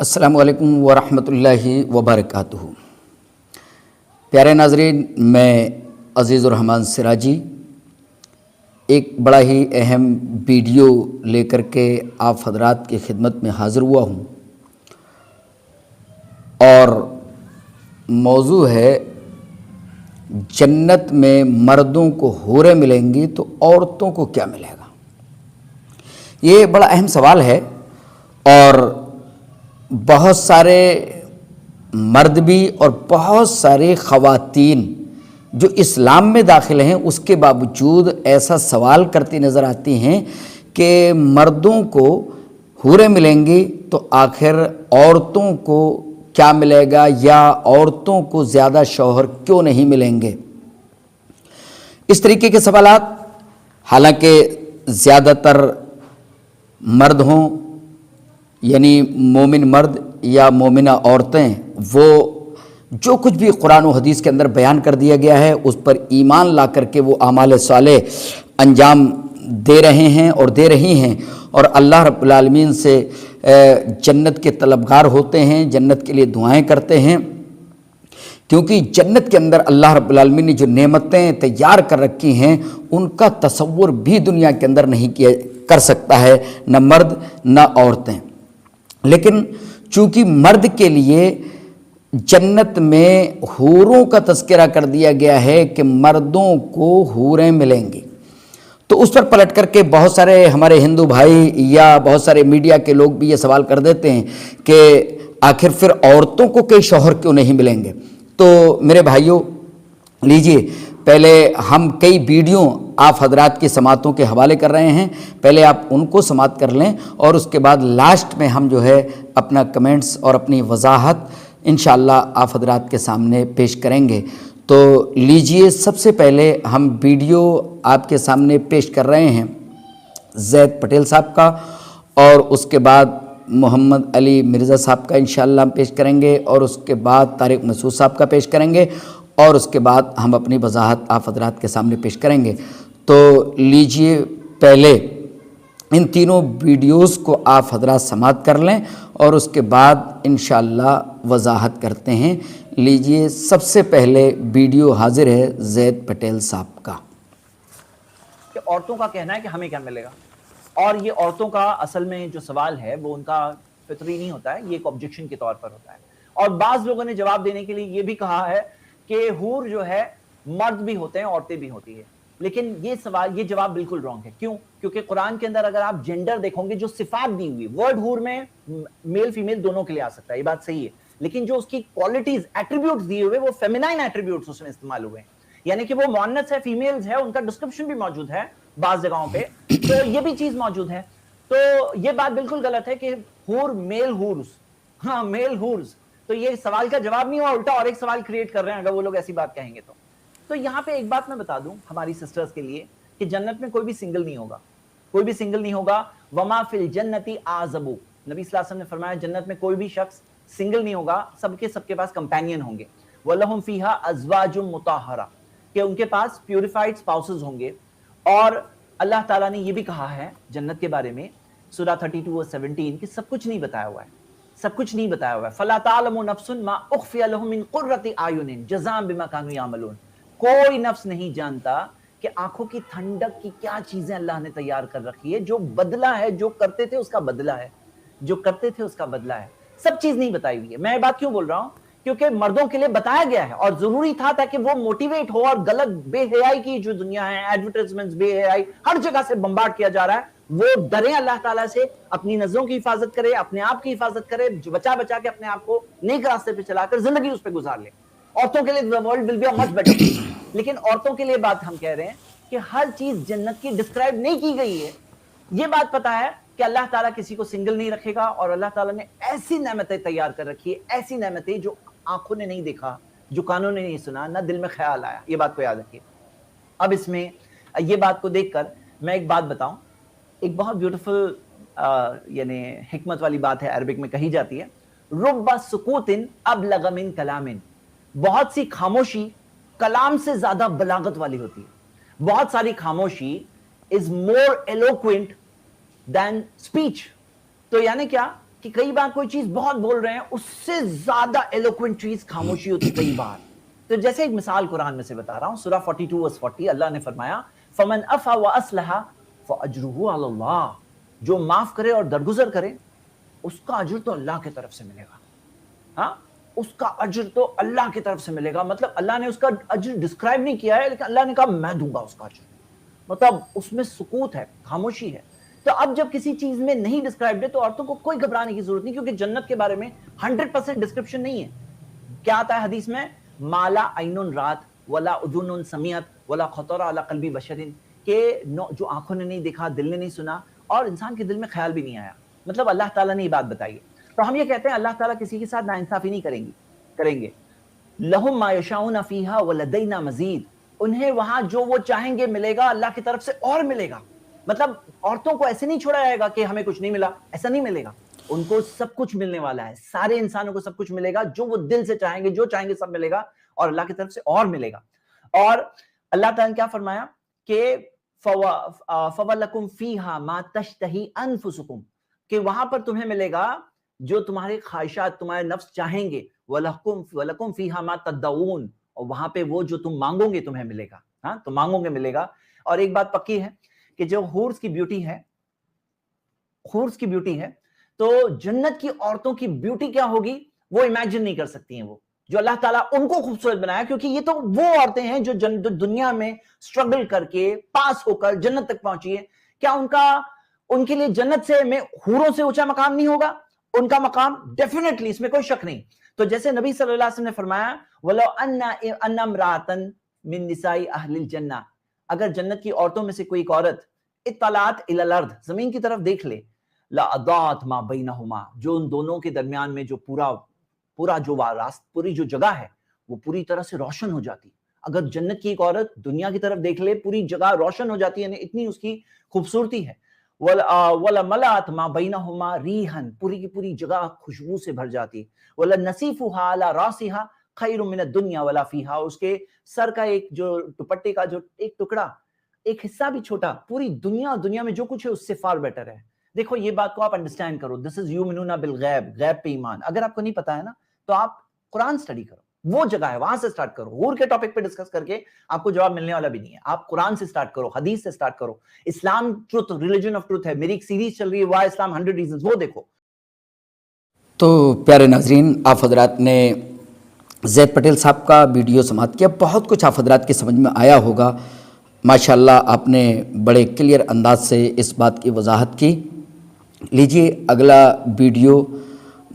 السلام علیکم ورحمۃ اللہ وبرکاتہ۔ پیارے ناظرین، میں عزیز الرحمان سراجی ایک بڑا ہی اہم ویڈیو لے کر کے آپ حضرات کی خدمت میں حاضر ہوا ہوں، اور موضوع ہے جنت میں مردوں کو حوریں ملیں گی تو عورتوں کو کیا ملے گا۔ یہ بڑا اہم سوال ہے، اور بہت سارے مرد بھی اور بہت سارے خواتین جو اسلام میں داخل ہیں اس کے باوجود ایسا سوال کرتی نظر آتی ہیں کہ مردوں کو حوریں ملیں گی تو آخر عورتوں کو کیا ملے گا، یا عورتوں کو زیادہ شوہر کیوں نہیں ملیں گے۔ اس طریقے کے سوالات، حالانکہ زیادہ تر مرد ہوں، یعنی مومن مرد یا مومنہ عورتیں، وہ جو کچھ بھی قرآن و حدیث کے اندر بیان کر دیا گیا ہے اس پر ایمان لا کر کے وہ اعمال صالح انجام دے رہے ہیں اور دے رہی ہیں، اور اللہ رب العالمین سے جنت کے طلبگار ہوتے ہیں، جنت کے لیے دعائیں کرتے ہیں، کیونکہ جنت کے اندر اللہ رب العالمین نے جو نعمتیں تیار کر رکھی ہیں ان کا تصور بھی دنیا کے اندر نہیں کر سکتا ہے، نہ مرد نہ عورتیں۔ لیکن چونکہ مرد کے لیے جنت میں حوروں کا تذکرہ کر دیا گیا ہے کہ مردوں کو حوریں ملیں گی، تو اس پر پلٹ کر کے بہت سارے ہمارے ہندو بھائی یا بہت سارے میڈیا کے لوگ بھی یہ سوال کر دیتے ہیں کہ آخر پھر عورتوں کو کئی شوہر کیوں نہیں ملیں گے۔ تو میرے بھائیوں، لیجئے پہلے ہم کئی ویڈیو آپ حضرات کی سماعتوں کے حوالے کر رہے ہیں، پہلے آپ ان کو سماعت کر لیں، اور اس کے بعد لاسٹ میں ہم جو ہے اپنا کمنٹس اور اپنی وضاحت انشاءاللہ آپ حضرات کے سامنے پیش کریں گے۔ تو لیجئے سب سے پہلے ہم ویڈیو آپ کے سامنے پیش کر رہے ہیں زید پٹیل صاحب کا، اور اس کے بعد محمد علی مرزا صاحب کا انشاءاللہ ہم پیش کریں گے، اور اس کے بعد طارق مسعود صاحب کا پیش کریں گے، اور اس کے بعد ہم اپنی وضاحت آپ حضرات کے سامنے پیش کریں گے۔ تو لیجئے پہلے ان تینوں ویڈیوز کو آپ حضرات سماعت کر لیں، اور اس کے بعد انشاءاللہ وضاحت کرتے ہیں۔ لیجئے سب سے پہلے ویڈیو حاضر ہے زید پٹیل صاحب کا۔ کہ عورتوں کا کہنا ہے کہ ہمیں کیا ملے گا، اور یہ عورتوں کا اصل میں جو سوال ہے وہ ان کا فطری نہیں ہوتا ہے، یہ ایک آبجیکشن کے طور پر ہوتا ہے، اور بعض لوگوں نے جواب دینے کے لیے یہ بھی کہا ہے کہ حور جو ہے مرد بھی ہوتے ہیں عورتیں بھی ہوتی ہے، لیکن یہ جواب بالکل رانگ ہے۔ کیوں؟ کیونکہ قرآن کے اندر اگر آپ جینڈر دیکھو گے، جو صفات دی ہوئی، ورڈ حور میں میل فیمیل دونوں کے لیے آ سکتا ہے، یہ بات صحیح ہے، لیکن جو اس کی کوالٹیز ایٹریبیوٹس دیے ہوئے وہ فیمینائن ایٹریبیوٹس اس میں استعمال ہوئے ہیں، یعنی کہ وہ مؤنث ہے، فیمیلز ہے، ان کا ڈسکرپشن بھی موجود ہے بعض جگہوں پہ، تو یہ بھی چیز موجود ہے۔ تو یہ بات بالکل غلط ہے کہ حور میل ہورز، ہاں میل ہورز، تو یہ سوال کا جواب نہیں ہوا، الٹا اور ایک سوال کریٹ کر رہے ہیں اگر وہ لوگ ایسی بات کہیں گے تو یہاں پہ ایک بات میں بتا دوں ہماری سسٹرز کے لیے کہ جنت میں کوئی بھی سنگل نہیں ہوگا، کوئی بھی سنگل نہیں ہوگا۔ وما فی الجنت اعزب، نبی صلی اللہ علیہ وسلم نے فرمایا جنت میں کوئی بھی شخص سنگل نہیں ہوگا، سب کے پاس کمپینین ہوں گے۔ وَلَهُمْ فِيهَا أَزْوَاجٌ مُطَهَّرَةٌ، کہ ان کے پاس پیوریفائڈ اسپاؤسز ہوں گے، اور اللہ تعالیٰ نے یہ بھی کہا ہے جنت کے بارے میں سورہ 32:17 کہ سب کچھ نہیں بتایا ہوا ہے، سب کچھ نہیں بتایا ہوا ہے۔ فَلَا تَعْلَمُ نَفْسٌ مَا أُخْفِيَ لَهُم مِّن قُرَّةِ أَعْيُنٍ جَزَاءً بِمَا كَانُوا يَعْمَلُونَ، کوئی نفس نہیں جانتا کہ آنکھوں کی ٹھنڈک کی کیا چیزیں اللہ نے تیار کر رکھی ہے، جو بدلہ ہے، جو کرتے تھے اس کا بدلہ ہے، جو کرتے تھے اس کا بدلہ ہے، سب چیز نہیں بتائی ہوئی ہے۔ میں یہ بات کیوں بول رہا ہوں؟ کیونکہ مردوں کے لیے بتایا گیا ہے، اور ضروری تھا تاکہ وہ موٹیویٹ ہو، اور غلط بے حیائی کی جو دنیا ہے، ایڈورٹائزمنٹس، بے حیائی ہر جگہ سے بمبارڈ کیا جا رہا ہے، وہ ڈریں اللہ تعالیٰ سے، اپنی نظروں کی حفاظت کرے، اپنے آپ کی حفاظت کرے، بچا کے اپنے آپ کو نیک راستے پہ چلا کر زندگی اس پہ گزار لے۔ عورتوں کے لیے the world will be a much better place، لیکن عورتوں کے لیے بات ہم کہہ رہے ہیں کہ ہر چیز جنت کی ڈسکرائب نہیں کی گئی ہے۔ یہ بات پتا ہے کہ اللہ تعالیٰ کسی کو سنگل نہیں رکھے گا، اور اللہ تعالیٰ نے ایسی نعمتیں تیار کر رکھی ہے، ایسی نعمتیں جو آنکھوں نے نہیں دیکھا، جو کانوں نے نہیں سنا، نہ دل میں خیال آیا، یہ بات کو یاد رکھیے۔ اب اس میں یہ بات کو دیکھ کر میں ایک بات بتاؤں، ایک بہت بیوٹیفل یعنی حکمت والی بات ہے، عربک میں کہی جاتی ہے، رب سکوت ابلغ من کلام، بہت سی خاموشی کلام سے زیادہ بلاغت والی ہوتی ہے، بہت ساری خاموشی is more eloquent than speech۔ تو یعنی کیا کہ کئی بار کوئی چیز بہت بول رہے ہیں, اس سے زیادہ ایلوکوینٹ چیز خاموشی ہوتی کئی بار. تو جیسے ایک مثال قرآن میں سے بتا رہا ہوں, سورہ 42 verse 40, اللہ نے فرمایا فَمَنْ أَفَا وَأَصْلَحَ فَأَجْرُهُ عَلَى اللَّهِ, جو معاف کرے اور درگزر کرے اس کا اجر تو اللہ کی طرف سے ملے گا. ہاں, اس کا اجر تو اللہ کی طرف سے ملے گا. مطلب اللہ نے اس کا اجر ڈسکرائب نہیں کیا ہے, لیکن اللہ نے کہا میں دوں گا اس کا اجر. مطلب اس میں سکوت ہے, خاموشی ہے. تو اب جب کسی چیز میں نہیں ڈسکرائبڈ ہے تو عورتوں کو کوئی گھبرانے کی ضرورت نہیں, کیونکہ جنت کے بارے میں 100% ڈسکرپشن نہیں ہے. کیا آتا ہے حدیث میں, مالا عین رات ولا اذن سمیعت ولا خطر علی قلب بشر, کہ جو آنکھوں نے نہیں دیکھا, دل نے نہیں سنا, اور انسان کے دل میں خیال بھی نہیں آیا. مطلب اللہ تعالیٰ نے یہ بات بتائی ہے. تو ہم یہ کہتے ہیں اللہ تعالیٰ کسی کے ساتھ ناانصافی نہیں کریں گے. لہم ما یشاؤون فیہا ولدینا مزید, انہیں وہاں جو وہ چاہیں گے ملے گا, اللہ کی طرف سے اور ملے گا. مطلب عورتوں کو ایسے نہیں چھوڑا جائے گا کہ ہمیں کچھ نہیں ملا, ایسا نہیں ملے گا. ان کو سب کچھ ملنے والا ہے, سارے انسانوں کو سب کچھ ملے گا, جو وہ دل سے چاہیں گے, جو چاہیں گے سب ملے گا, اور اللہ کی طرف سے اور ملے گا. اور اللہ تعالیٰ نے کیا فرمایا کہ فَوَلَكُمْ فِيهَا مَا تَشْتَهِي أَنفُسُكُمْ, کہ وہاں پر تمہیں ملے گا جو تمہاری خواہشات, تمہارے نفس چاہیں گے. وَلَكُمْ فِيهَا مَا تَدَّعُونَ, اور وہاں پہ وہ جو تم مانگو گے تمہیں ملے گا. ہاں, تو مانگو گے ملے گا. اور ایک بات پکی ہے کہ جو حورز کی بیوٹی ہے, تو جنت کی عورتوں کی بیوٹی کیا ہوگی وہ امیجن نہیں کر سکتی ہیں وہ, جو اللہ تعالیٰ ان کو خوبصورت بنایا. کیونکہ یہ تو وہ عورتیں ہیں جو دنیا میں سٹرگل کر کے پاس ہو کر جنت تک پہنچی ہے. کیا ان کے لیے جنت سے میں حوروں سے اونچا مقام نہیں ہوگا؟ ان کا مقام ڈیفینیٹلی, اس میں کوئی شک نہیں. تو جیسے نبی صلی اللہ علیہ وسلم نے فرمایا وَلَوْ أَنَّ امْرَأَةً مِّن نِّسَاءِ أَهْلِ الْجَنَّةِ, اگر جنت کی عورتوں میں سے کوئی ایک عورت اطلعت الی الارض, زمین کی طرف دیکھ لے, لَأَضَاءَتْ مَا بَيْنَهُمَا, جو ان دونوں کے درمیان میں جو پوری جو جگہ ہے وہ پوری طرح سے روشن ہو جاتی. اگر جنت کی ایک عورت دنیا کی طرف دیکھ لے, پوری جگہ روشن ہو جاتی ہے, یعنی اتنی اس کی خوبصورتی ہے. وَلَمَلَأَتْ مَا بَيْنَهُمَا رِيحًا, پوری کی پوری جگہ خوشبو سے بھر جاتی. وَلَنَّصِيفُهَا عَلَى رَأْسِهَا خَيْرٌ مِّنَ الدُّنْيَا وَلَا فِيهَا, اس کے سر کا ایک جو دوپٹے کا جو ایک ٹکڑا, ایک حصہ بھی چھوٹا, پوری دنیا میں جو کچھ ہے اس سے فار بیٹر ہے. دیکھو یہ بات کو آپ انڈرسٹینڈ کرو, دس از یؤمنون بالغیب, غیب پہ ایمان. اگر آپ کو نہیں پتا ہے نا تو آپ قرآن سٹڈی کرو, وہ جگہ ہے وہاں سے سٹارٹ کرو. حور کے ٹاپک پہ ڈسکس کر کے آپ کو جواب ملنے والا بھی نہیں ہے. آپ قرآن سے سٹارٹ کرو, حدیث سے سٹارٹ کرو. اسلام ٹروتھ, ریلیجن آف ٹروتھ ہے, میری ایک سیریز چل رہی ہے وائی اسلام 100 ریزنز, وہ دیکھو. تو پیارے ناظرین, آپ حضرات نے زید پٹیل صاحب کا ویڈیو سماعت کیا, بہت کچھ آپ حضرات کی سمجھ میں آیا ہوگا. ماشاءاللہ آپ نے بڑے کلیئر انداز سے اس بات کی وضاحت کی. لیجئے اگلا ویڈیو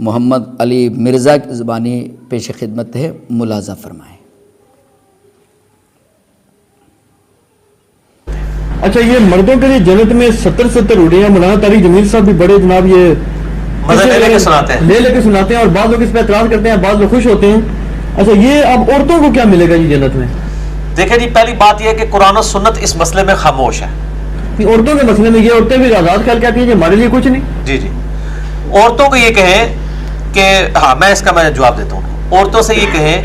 محمد علی مرزا کی زبانی پیش خدمت ہے, ملاحظہ فرمائیں. اچھا, یہ مردوں کے لیے جنت میں 70 اڑے ہیں. مولانا طارق جمیل صاحب بھی بڑے جناب یہ لے کے سناتے ہیں, اور بعض لوگ اس پہ اعتراض کرتے ہیں, بعض لوگ خوش ہوتے ہیں. اچھا, یہ اب عورتوں کو کیا ملے گا جی جنت میں؟ دیکھیں جی, پہلی بات یہ ہے کہ قرآن و سنت اس مسئلے میں خاموش ہے. عورتوں کے مسئلے میں یہ عورتیں بھی آزاد خیال کہتی ہیں کہ ہمارے لیے کچھ نہیں. جی, عورتوں کو یہ کہیں کہ ہاں, میں جواب دیتا ہوں. عورتوں سے یہ کہیں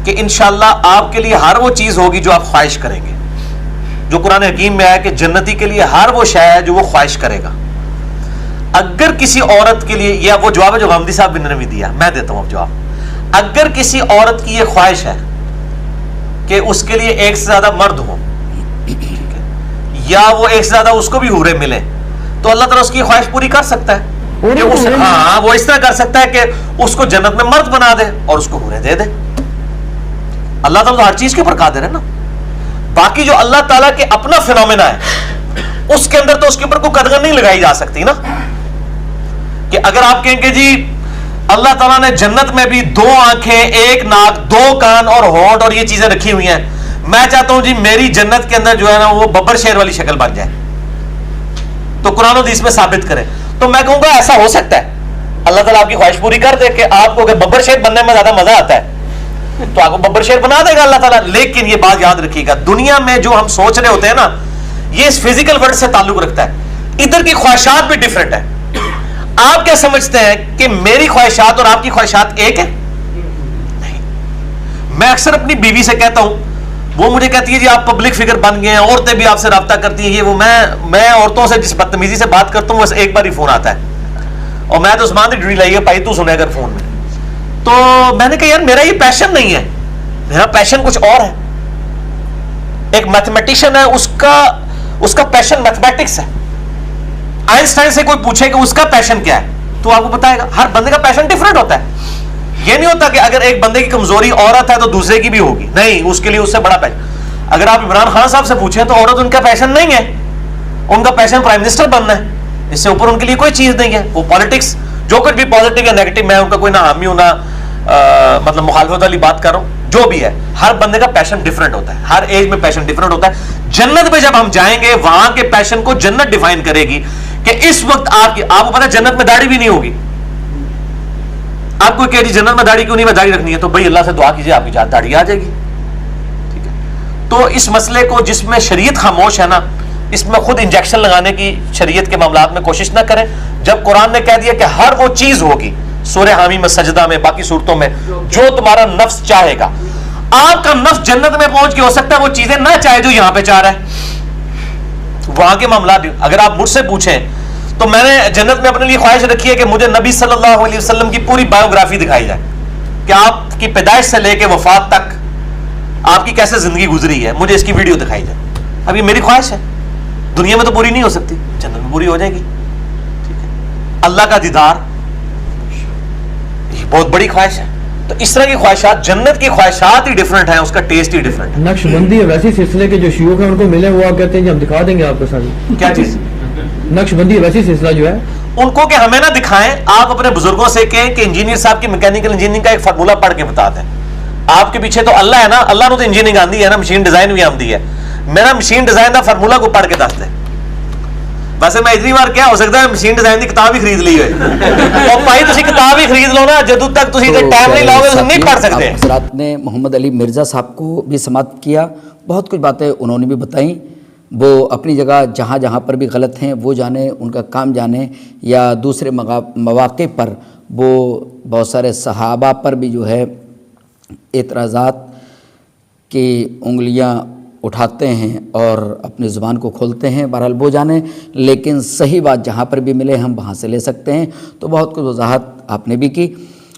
کہ انشاءاللہ آپ کے لیے ہر وہ چیز ہوگی جو آپ خواہش کریں گے, جو قرآن حکیم میں آیا کہ جنتی کے لیے ہر وہ شے ہے جو وہ خواہش کرے گا. اگر کسی عورت کے لیے, یا وہ جواب ہے جو غامدی صاحب نے بھی دیا, میں دیتا ہوں اب جواب. اگر کسی عورت کی یہ خواہش ہے کہ اس کے لیے ایک سے زیادہ مرد ہوں, یا وہ ایک سے زیادہ اس کو بھی حوریں ملیں, تو اللہ تعالیٰ اس کی خواہش پوری کر سکتا ہے. ہاں, وہ اس طرح کر سکتا ہے کہ اس کو جنت میں مرد بنا دے اور اس کو حوریں دے دے. اللہ تعالیٰ تو ہر چیز کے اوپر قادر ہے نا. باقی جو اللہ تعالیٰ کے اپنا فینومینا ہے اس کے اندر تو اس کے اوپر کوئی قدغن نہیں لگائی جا سکتی نا. کہ اگر آپ کہیں کہ جی اللہ تعالیٰ نے جنت میں بھی 2 آنکھیں, 1 ناک, 2 کان اور ہونٹ اور یہ چیزیں رکھی ہوئی ہیں, میں چاہتا ہوں جی میری جنت کے اندر جو ہے نا وہ ببر شیر والی شکل بن جائے, تو قرآن و حدیث میں ثابت کرے. تو میں کہوں گا ایسا ہو سکتا ہے, اللہ تعالیٰ آپ کی خواہش پوری کر دے کہ آپ کو اگر ببر شیر بننے میں زیادہ مزہ آتا ہے تو آپ کو ببر شیر بنا دے گا اللہ تعالیٰ. لیکن یہ بات یاد رکھیے گا, دنیا میں جو ہم سوچ رہے ہوتے ہیں نا, یہ اس فزیکل ورلڈ سے تعلق رکھتا ہے. ادھر کی خواہشات بھی ڈیفرنٹ ہے. آپ کیا سمجھتے ہیں کہ میری خواہشات اور آپ کی خواہشات ایک ہے؟ نہیں. میں اکثر اپنی بیوی سے کہتا ہوں, وہ مجھے کہتی ہے جی آپ پبلک فگر بن گئے ہیں, عورتیں بھی آپ سے رابطہ کرتی ہیں, یہ وہ. میں عورتوں سے جس بدتمیزی سے بات کرتا ہوں بس ایک بار ہی فون آتا ہے, اور میں تو عثمان کی ڈیوٹی لائی ہے بھائی تو سنے اگر فون میں. تو میں نے کہا یار میرا یہ پیشن نہیں ہے, میرا پیشن کچھ اور ہے. ایک میتھمیٹیشین ہے, اس کا پیشن میتھمیٹکس ہے. آئنسٹائن سے کوئی پوچھے کہ اس کا پیشن کیا ہے تو آپ کو بتائے گا. ہر بندے کا پیشن ڈفرنٹ ہوتا ہے. یہ نہیں ہوتا کہ اگر ایک بندے کی کمزوری عورت ہے تو دوسرے کی بھی ہوگی, نہیں, اس کے لیے اس سے بڑا پیشن. اگر آپ عمران خان صاحب سے پوچھیں تو عورت ان کا پیشن نہیں ہے, ان کا پیشن پرائم منسٹر بننا ہے, اس سے اوپر ان کے لیے کوئی چیز نہیں ہے. وہ پالیٹکس جو کچھ بھی پازیٹیو یا نیگیٹو, میں ان کا کوئی نہ حامی ہوں نہ مطلب مخالفت والی بات کر رہا ہوں, جو بھی ہے ہر بندے کا پیشن ڈفرنٹ ہوتا ہے, ہر ایج میں پیشن ڈفرنٹ ہوتا ہے. جنت میں جب ہم جائیں گے وہاں کے پیشن کو جنت ڈیفائن کرے گی کہ اس وقت آپ کو پتا جنت میں داڑھی بھی نہیں ہوگی. آپ کو کہ جی جنت میں داڑھی کیوں نہیں, میں داڑھی رکھنی ہے, تو بھائی اللہ سے دعا کیجیے آپ کی داڑھی آ جائے گی. ٹھیک ہے, تو اس مسئلے کو جس میں شریعت خاموش ہے نا, اس میں خود انجیکشن لگانے کی شریعت کے معاملات میں کوشش نہ کریں. جب قرآن نے کہہ دیا کہ ہر وہ چیز ہوگی, سورہ حامی میں, سجدہ میں, باقی صورتوں میں, جو تمہارا نفس چاہے گا. آپ کا نفس جنت میں پہنچ کے ہو سکتا ہے وہ چیزیں نہ چاہے جو یہاں پہ چاہ رہا ہے. وہاں کے معاملات, اگر آپ مجھ سے پوچھیں تو میں نے جنت میں اپنے لیے خواہش رکھی ہے کہ مجھے نبی صلی اللہ علیہ وسلم کی پوری بایوگرافی دکھائی جائے کہ آپ کی پیدائش سے لے کے وفات تک آپ کی کیسے زندگی گزری ہے, مجھے اس کی ویڈیو دکھائی جائے. اب یہ میری خواہش ہے, دنیا میں تو پوری نہیں ہو سکتی, جنت میں پوری ہو جائے گی. ٹھیک ہے, اللہ کا دیدار یہ بہت بڑی خواہش ہے. تو اس طرح کی خواہشات, جنت کی خواہشات ہی ڈفرنٹ ہیں, اس کا ٹیسٹ ہی ڈفرنٹ ہے. نقش بندی ہے ویسی سلسلے کے جو شیوخ ہیں ان کو ملے, وہ آپ کہتے ہیں کہ ہم دکھا دیں گے آپ کو ساری. کیا چیز؟ نقش بندی ہے ویسی سلسلہ جو ہے ان کو کہ ہمیں نہ دکھائیں, آپ اپنے بزرگوں سے کہیں کہ انجینئر صاحب کی میکینیکل انجینئرنگ کا ایک فارمولہ پڑھ کے بتا دیں. آپ کے پیچھے تو اللہ ہے نا, اللہ نے تو انجینئرنگ آندی ہے نا, مشین ڈیزائن بھی آندی ہے. میرا مشین ڈیزائن کا فارمولہ کو پڑھ کے دس دیں. ویسے میں اتنی بار کیا ہو سکتا ہے مشین ڈیزائن کی کتاب ہی خرید لی ہوئے, اور بھائی تسی کتاب ہی خرید لو نا, جدو تک تسی ٹائم نہیں لاؤ گے نہیں پڑھ سکتے. حضرات نے محمد علی مرزا صاحب کو بھی سماعت کیا, بہت کچھ باتیں انہوں نے بھی بتائیں. وہ اپنی جگہ جہاں جہاں پر بھی غلط ہیں وہ جانیں, ان کا کام جانیں, یا دوسرے مواقع پر وہ بہت سارے صحابہ پر بھی جو ہے اعتراضات کی انگلیاں اٹھاتے ہیں اور اپنی زبان کو کھولتے ہیں. بہرحال وہ جانیں, لیکن صحیح بات جہاں پر بھی ملے ہم وہاں سے لے سکتے ہیں. تو بہت کچھ وضاحت آپ نے بھی کی.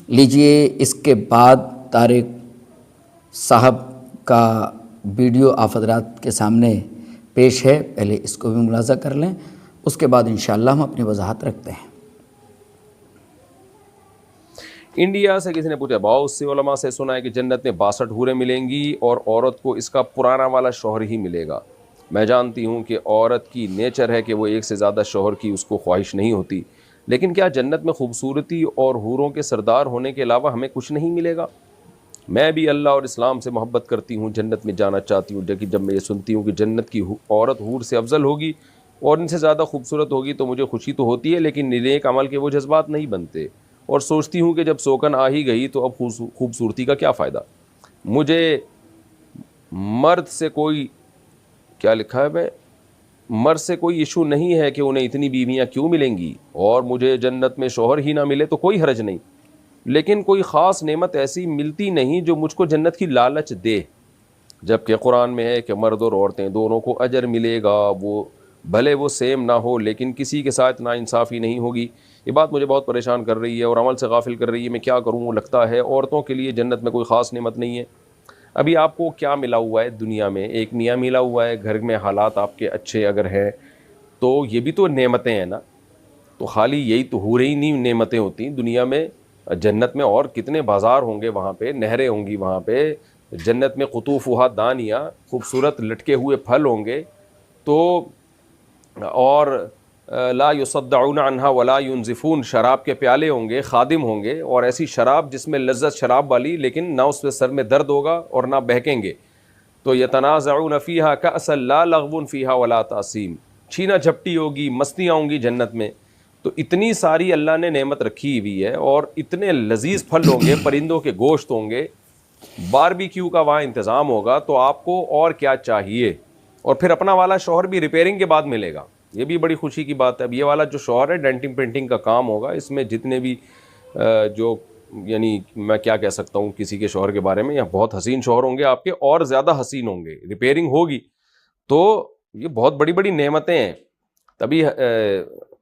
لیجئے اس کے بعد طارق صاحب کا ویڈیو آپ حضرات کے سامنے پیش ہے, پہلے اس کو بھی ملاحظہ کر لیں, اس کے بعد انشاءاللہ ہم اپنی وضاحت رکھتے ہیں. انڈیا سے کسی نے پوچھا, بہت سی علماء سے سنا ہے کہ جنت میں 62 حوریں ملیں گی اور عورت کو اس کا پرانا والا شوہر ہی ملے گا. میں جانتی ہوں کہ عورت کی نیچر ہے کہ وہ ایک سے زیادہ شوہر کی اس کو خواہش نہیں ہوتی, لیکن کیا جنت میں خوبصورتی اور حوروں کے سردار ہونے کے علاوہ ہمیں کچھ نہیں ملے گا؟ میں بھی اللہ اور اسلام سے محبت کرتی ہوں, جنت میں جانا چاہتی ہوں. جب میں یہ سنتی ہوں کہ جنت کی عورت حور سے افضل ہوگی اور ان سے زیادہ خوبصورت ہوگی تو مجھے خوشی تو ہوتی ہے, لیکن نیک عمل کے وہ جذبات نہیں بنتے, اور سوچتی ہوں کہ جب سوکن آ ہی گئی تو اب خوبصورتی کا کیا فائدہ. مجھے مرد سے کوئی کیا لکھا ہے, میں مرد سے کوئی ایشو نہیں ہے کہ انہیں اتنی بیویاں کیوں ملیں گی, اور مجھے جنت میں شوہر ہی نہ ملے تو کوئی حرج نہیں, لیکن کوئی خاص نعمت ایسی ملتی نہیں جو مجھ کو جنت کی لالچ دے. جبکہ قرآن میں ہے کہ مرد اور عورتیں دونوں کو اجر ملے گا, وہ بھلے وہ سیم نہ ہو لیکن کسی کے ساتھ ناانصافی نہیں ہوگی. یہ بات مجھے بہت پریشان کر رہی ہے اور عمل سے غافل کر رہی ہے. میں کیا کروں, لگتا ہے عورتوں کے لیے جنت میں کوئی خاص نعمت نہیں ہے. ابھی آپ کو کیا ملا ہوا ہے دنیا میں, ایک میاں ملا ہوا ہے, گھر میں حالات آپ کے اچھے اگر ہیں تو یہ بھی تو نعمتیں ہیں نا. تو خالی یہی تو ہو رہی نہیں نعمتیں ہوتی دنیا میں. جنت میں اور کتنے بازار ہوں گے, وہاں پہ نہریں ہوں گی, وہاں پہ جنت میں قطوفہا دانیہ, خوبصورت لٹکے ہوئے پھل ہوں گے. تو اور لا یصدعون عنہا ولا ینزفون, شراب کے پیالے ہوں گے, خادم ہوں گے, اور ایسی شراب جس میں لذت شراب والی لیکن نہ اس پہ سر میں درد ہوگا اور نہ بہکیں گے. تو یتنازعون فیہا کأسا لا لغو فیہا ولا تأثیم, چھینا جھپٹی ہوگی, مستیاں ہوں گی جنت میں. تو اتنی ساری اللہ نے نعمت رکھی ہوئی ہے, اور اتنے لذیذ پھل ہوں گے, پرندوں کے گوشت ہوں گے, باربیکیو کا وہاں انتظام ہوگا. تو آپ کو اور کیا چاہیے, اور پھر اپنا والا شوہر بھی ریپیئرنگ کے بعد ملے گا. یہ بھی بڑی خوشی کی بات ہے. اب یہ والا جو شوہر ہے ڈینٹنگ پینٹنگ کا کام ہوگا, اس میں جتنے بھی جو یعنی میں کیا کہہ سکتا ہوں کسی کے شوہر کے بارے میں, یا بہت حسین شوہر ہوں گے آپ کے, اور زیادہ حسین ہوں گے, ریپیئرنگ ہوگی. تو یہ بہت بڑی بڑی نعمتیں ہیں. تبھی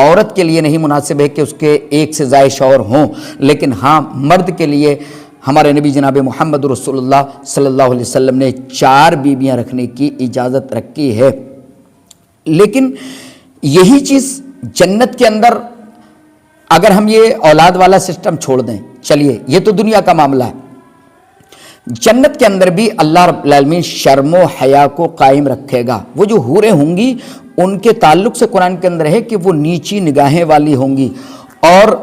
عورت کے لیے نہیں مناسب ہے کہ اس کے ایک سے زائد شوہر ہوں، لیکن ہاں مرد کے لیے ہمارے نبی جناب محمد رسول اللہ صلی اللہ علیہ وسلم نے 4 بیویاں رکھنے کی اجازت رکھی ہے۔ لیکن یہی چیز جنت کے اندر اگر ہم یہ اولاد والا سسٹم چھوڑ دیں، چلیے یہ تو دنیا کا معاملہ ہے، جنت کے اندر بھی اللہ رب العالمین شرم و حیا کو قائم رکھے گا۔ وہ جو حوریں ہوں گی ان کے تعلق سے قرآن کے اندر ہے کہ وہ نیچی نگاہیں والی ہوں گی۔ اور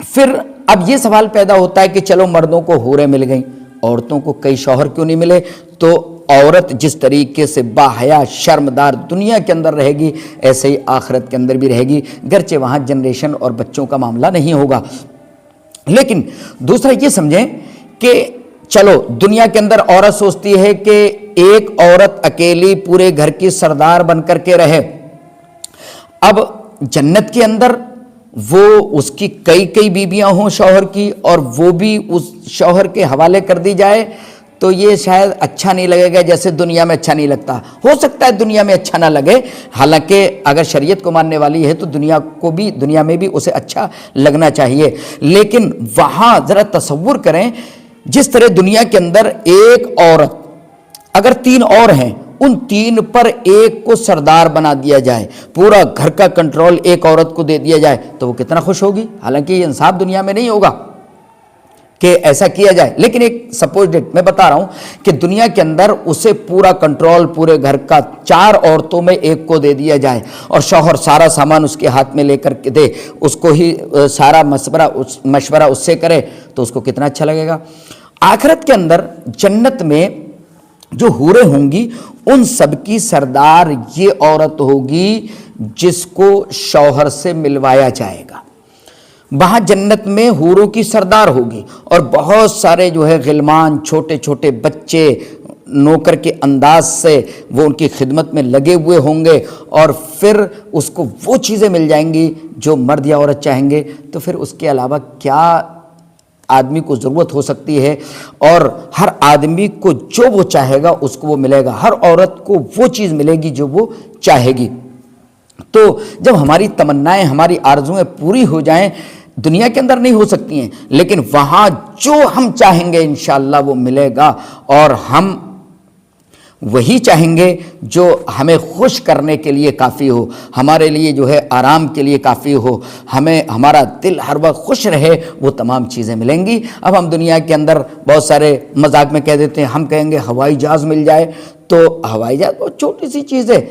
پھر اب یہ سوال پیدا ہوتا ہے کہ چلو مردوں کو حوریں مل گئیں، عورتوں کو کئی شوہر کیوں نہیں ملے؟ تو عورت جس طریقے سے باحیا شرمدار دنیا کے اندر رہے گی ایسے ہی آخرت کے اندر بھی رہے گی، گرچہ وہاں جنریشن اور بچوں کا معاملہ نہیں ہوگا۔ لیکن دوسرا یہ سمجھیں کہ چلو دنیا کے اندر عورت سوچتی ہے کہ ایک عورت اکیلی پورے گھر کی سردار بن کر کے رہے، اب جنت کے اندر وہ اس کی کئی بیویاں ہوں شوہر کی اور وہ بھی اس شوہر کے حوالے کر دی جائے تو یہ شاید اچھا نہیں لگے گا، جیسے دنیا میں اچھا نہیں لگتا۔ ہو سکتا ہے دنیا میں اچھا نہ لگے، حالانکہ اگر شریعت کو ماننے والی ہے تو دنیا میں بھی اسے اچھا لگنا چاہیے۔ لیکن وہاں ذرا تصور کریں، جس طرح دنیا کے اندر ایک عورت اگر 3 اور ہیں، ان 3 پر ایک کو سردار بنا دیا جائے، پورا گھر کا کنٹرول ایک عورت کو دے دیا جائے تو وہ کتنا خوش ہوگی۔ حالانکہ یہ انصاف دنیا میں نہیں ہوگا کہ ایسا کیا جائے، لیکن ایک سپوز ڈیٹ میں بتا رہا ہوں کہ دنیا کے اندر اسے پورا کنٹرول پورے گھر کا 4 عورتوں میں ایک کو دے دیا جائے اور شوہر سارا سامان اس کے ہاتھ میں لے کر کے دے، اس کو ہی سارا مشورہ اس سے کرے تو اس کو کتنا اچھا لگے گا۔ آخرت کے اندر جنت میں جو حوریں ہوں گی ان سب کی سردار یہ عورت ہوگی جس کو شوہر سے ملوایا جائے گا۔ وہاں جنت میں حوروں کی سردار ہوگی اور بہت سارے جو ہے غلمان، چھوٹے چھوٹے بچے نوکر کے انداز سے وہ ان کی خدمت میں لگے ہوئے ہوں گے اور پھر اس کو وہ چیزیں مل جائیں گی جو مرد یا عورت چاہیں گے، تو پھر اس کے علاوہ کیا آدمی کو ضرورت ہو سکتی ہے؟ اور ہر آدمی کو جو وہ چاہے گا اس کو وہ ملے گا، ہر عورت کو وہ چیز ملے گی جو وہ چاہے گی۔ تو جب ہماری تمنائیں، ہماری آرزویں پوری ہو جائیں، دنیا کے اندر نہیں ہو سکتی ہیں لیکن وہاں جو ہم چاہیں گے انشاءاللہ وہ ملے گا، اور ہم وہی چاہیں گے جو ہمیں خوش کرنے کے لیے کافی ہو، ہمارے لیے جو ہے آرام کے لیے کافی ہو، ہمیں ہمارا دل ہر وقت خوش رہے، وہ تمام چیزیں ملیں گی۔ اب ہم دنیا کے اندر بہت سارے مذاق میں کہہ دیتے ہیں، ہم کہیں گے ہوائی جہاز مل جائے، تو ہوائی جہاز بہت چھوٹی سی چیز ہے،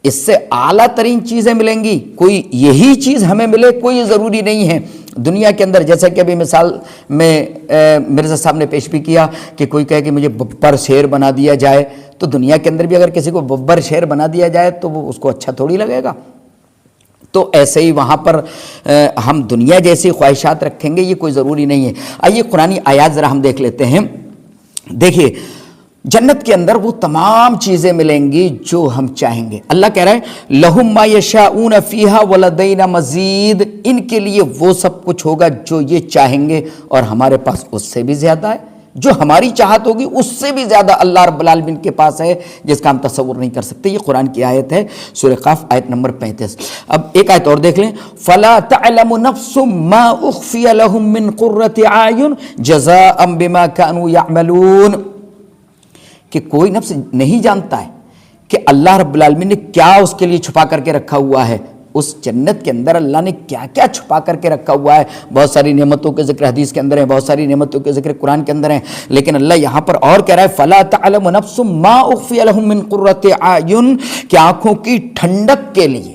اس سے اعلیٰ ترین چیزیں ملیں گی۔ کوئی یہی چیز ہمیں ملے کوئی ضروری نہیں ہے دنیا کے اندر۔ جیسا کہ ابھی مثال میں مرزا صاحب نے پیش بھی کیا کہ کوئی کہے کہ مجھے ببر شیر بنا دیا جائے، تو دنیا کے اندر بھی اگر کسی کو ببر شیر بنا دیا جائے تو وہ اس کو اچھا تھوڑی لگے گا۔ تو ایسے ہی وہاں پر ہم دنیا جیسی خواہشات رکھیں گے، یہ کوئی ضروری نہیں ہے۔ آئیے قرآنی آیات ذرا ہم دیکھ لیتے ہیں۔ دیکھیے جنت کے اندر وہ تمام چیزیں ملیں گی جو ہم چاہیں گے۔ اللہ کہہ رہا ہے لَهُم مَّا يَشَاءُونَ فِيهَا وَلَدَيْنَا مَزِيدٌ، ان کے لیے وہ سب کچھ ہوگا جو یہ چاہیں گے اور ہمارے پاس اس سے بھی زیادہ ہے، جو ہماری چاہت ہوگی اس سے بھی زیادہ اللہ رب العالمین کے پاس ہے جس کا ہم تصور نہیں کر سکتے۔ یہ قرآن کی آیت ہے، سورہ قاف آیت نمبر 35۔ اب ایک آیت اور دیکھ لیں، فَلَا تَعْلَمُ نَفْسٌ مَّا أُخْفِيَ لَهُم مِّن قُرَّةِ أَعْيُنٍ جَزَاءً بِمَا كَانُوا يَعْمَلُونَ، کہ کوئی نفس نہیں جانتا ہے کہ اللہ رب العالمین نے کیا اس کے لیے چھپا کر کے رکھا ہوا ہے۔ اس جنت کے اندر اللہ نے کیا کیا چھپا کر کے رکھا ہوا ہے۔ بہت ساری نعمتوں کے ذکر حدیث کے اندر ہیں، بہت ساری نعمتوں کے ذکر قرآن کے اندر ہیں، لیکن اللہ یہاں پر اور کہہ رہا ہے فَلَا تَعْلَمُ نَفْسٌ مَّا أُخْفِيَ لَهُم مِّن قُرَّةِ أَعْيُنٍ، کہ آنکھوں کی ٹھنڈک کے لیے،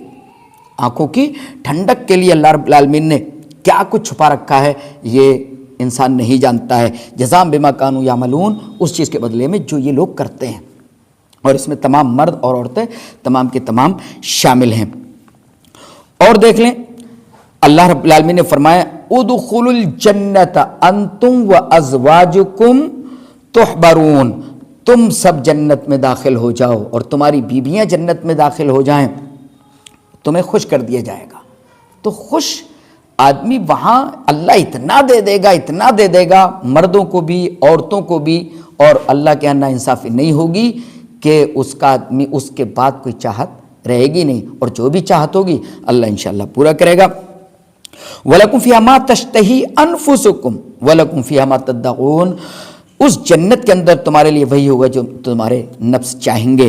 آنکھوں کی ٹھنڈک کے لیے اللہ رب العالمین نے کیا کچھ چھپا رکھا ہے یہ انسان نہیں جانتا ہے۔ جزاء بما کانوا یعملون، اس چیز کے بدلے میں جو یہ لوگ کرتے ہیں، اور اس میں تمام مرد اور عورتیں تمام کے تمام شامل ہیں۔ اور دیکھ لیں اللہ رب العالمین نے فرمایا ادخلوا الجنت انتم وازواجکم تحبرون، تم سب جنت میں داخل ہو جاؤ اور تمہاری بیویاں جنت میں داخل ہو جائیں، تمہیں خوش کر دیا جائے گا۔ تو خوش آدمی وہاں اللہ اتنا دے دے گا، اتنا دے دے گا مردوں کو بھی عورتوں کو بھی، اور اللہ کے یہاں نا انصافی نہیں ہوگی کہ اس کا آدمی اس کے بعد کوئی چاہت رہے گی نہیں, اور جو بھی چاہت ہوگی اللہ انشاءاللہ پورا کرے گا. وَلَكُمْ فِيهَا مَا تَشْتَهِي أَنفُسُكُمْ وَلَكُمْ فِيهَا مَا تَدَّعُونَ. اس جنت کے اندر تمہارے لیے وہی ہوگا جو تمہارے نفس چاہیں گے,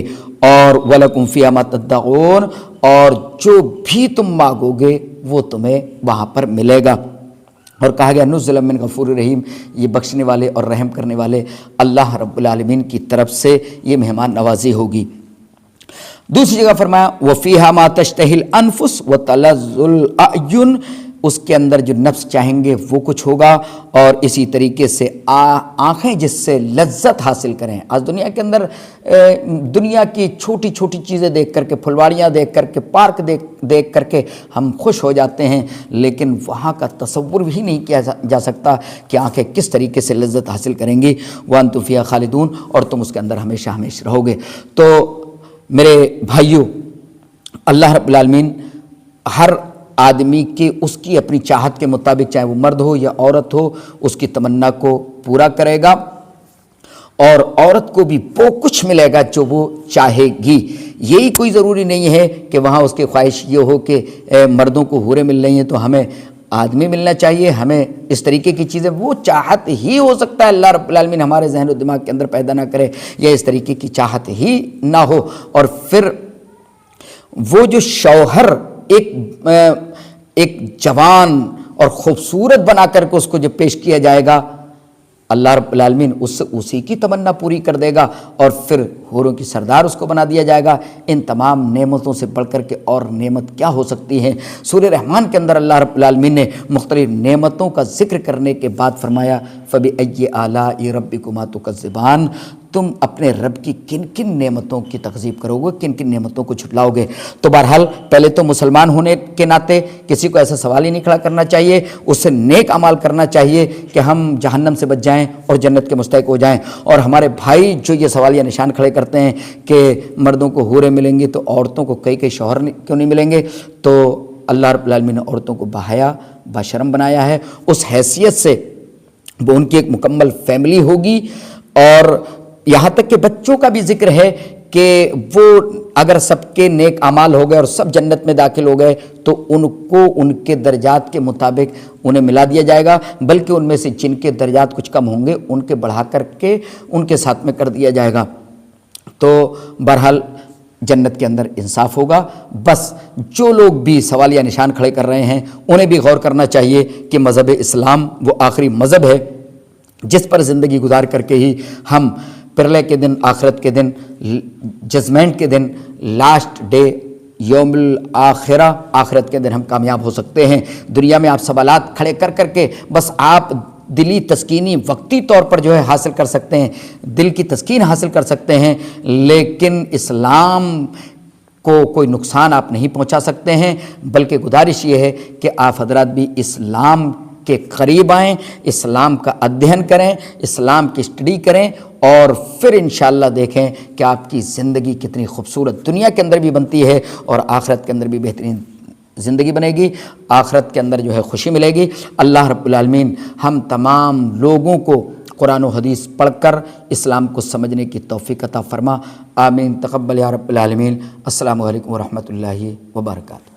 اور وَلَكُمْ فِيهَا مَا تَدَّعُونَ, اور جو بھی تم مانگو گے وہ تمہیں وہاں پر ملے گا. اور کہا گیا نزلا من غفور رحیم, یہ بخشنے والے اور رحم کرنے والے اللہ رب العالمین کی طرف سے یہ مہمان نوازی ہوگی. دوسری جگہ فرمایا وَفِيهَا مَا تَشْتَهِي الْأَنفُسُ وَتَلَذُّ الْأَعْيُنُ, اس کے اندر جو نفس چاہیں گے وہ کچھ ہوگا, اور اسی طریقے سے آنکھیں جس سے لذت حاصل کریں. آج دنیا کے اندر دنیا کی چھوٹی چھوٹی چیزیں دیکھ کر کے, پھلواریاں دیکھ کر کے, پارک دیکھ کر کے ہم خوش ہو جاتے ہیں, لیکن وہاں کا تصور بھی نہیں کیا جا سکتا کہ آنکھیں کس طریقے سے لذت حاصل کریں گی. وَأَنْتُمْ فِيهَا خَالِدُونَ, اور تم اس کے اندر ہمیشہ ہمیشہ رہو گے. تو میرے بھائیوں, اللہ رب العالمین ہر آدمی کی اس کی اپنی چاہت کے مطابق, چاہے وہ مرد ہو یا عورت ہو, اس کی تمنا کو پورا کرے گا, اور عورت کو بھی وہ کچھ ملے گا جو وہ چاہے گی. یہی کوئی ضروری نہیں ہے کہ وہاں اس کی خواہش یہ ہو کہ مردوں کو حوریں مل رہی ہیں تو ہمیں آدمی ملنا چاہیے, ہمیں اس طریقے کی چیزیں, وہ چاہت ہی ہو سکتا ہے اللہ رب العالمین ہمارے ذہن و دماغ کے اندر پیدا نہ کرے, یا اس طریقے کی چاہت ہی نہ ہو. اور پھر وہ جو شوہر ایک جوان اور خوبصورت بنا کر کے اس کو جو پیش کیا جائے گا, اللہ رب العالمین اس سے اسی کی تمنا پوری کر دے گا, اور پھر حوروں کی سردار اس کو بنا دیا جائے گا. ان تمام نعمتوں سے بڑھ کر کے اور نعمت کیا ہو سکتی ہے. سورہ رحمان کے اندر اللہ رب العالمین نے مختلف نعمتوں کا ذکر کرنے کے بعد فرمایا فَبِأَيِّ آلَاءِ رَبِّكُمَا تُكَذِّبَانِ, تم اپنے رب کی کن کن نعمتوں کی تکذیب کرو گے, کن کن نعمتوں کو جھٹلاؤ گے. تو بہرحال پہلے تو مسلمان ہونے کے ناطے کسی کو ایسا سوال ہی نہیں کھڑا کرنا چاہیے, اس سے نیک اعمال کرنا چاہیے کہ ہم جہنم سے بچ جائیں اور جنت کے مستحق ہو جائیں. اور ہمارے بھائی جو یہ سوالیہ نشان کھڑے کرتے ہیں کہ مردوں کو حوریں ملیں گی تو عورتوں کو کئی شوہر کیوں نہیں ملیں گے, تو اللہ رب العالمین نے عورتوں کو بحیا بشرم بنایا ہے. اس حیثیت سے وہ ان کی ایک مکمل فیملی ہوگی, اور یہاں تک کہ بچوں کا بھی ذکر ہے کہ وہ اگر سب کے نیک اعمال ہو گئے اور سب جنت میں داخل ہو گئے تو ان کو ان کے درجات کے مطابق انہیں ملا دیا جائے گا, بلکہ ان میں سے جن کے درجات کچھ کم ہوں گے ان کے بڑھا کر کے ان کے ساتھ میں کر دیا جائے گا. تو بہرحال جنت کے اندر انصاف ہوگا. بس جو لوگ بھی سوالیہ نشان کھڑے کر رہے ہیں انہیں بھی غور کرنا چاہیے کہ مذہب اسلام وہ آخری مذہب ہے جس پر زندگی گزار کر کے ہی ہم پرلے کے دن, آخرت کے دن, ججمنٹ کے دن, لاسٹ ڈے, یوم الآخرہ, آخرت کے دن ہم کامیاب ہو سکتے ہیں. دنیا میں آپ سوالات کھڑے کر کر کے بس آپ دلی تسکینی وقتی طور پر جو ہے حاصل کر سکتے ہیں, دل کی تسکین حاصل کر سکتے ہیں, لیکن اسلام کو کوئی نقصان آپ نہیں پہنچا سکتے ہیں. بلکہ گزارش یہ ہے کہ آپ حضرات بھی اسلام کے قریب آئیں, اسلام کا ادھین کریں, اسلام کی اسٹڈی کریں, اور پھر انشاءاللہ دیکھیں کہ آپ کی زندگی کتنی خوبصورت دنیا کے اندر بھی بنتی ہے اور آخرت کے اندر بھی بہترین زندگی بنے گی, آخرت کے اندر جو ہے خوشی ملے گی. اللہ رب العالمین ہم تمام لوگوں کو قرآن و حدیث پڑھ کر اسلام کو سمجھنے کی توفیق عطا فرما. آمین. تقبل یا رب العالمین. السلام علیکم ورحمۃ اللہ وبرکاتہ.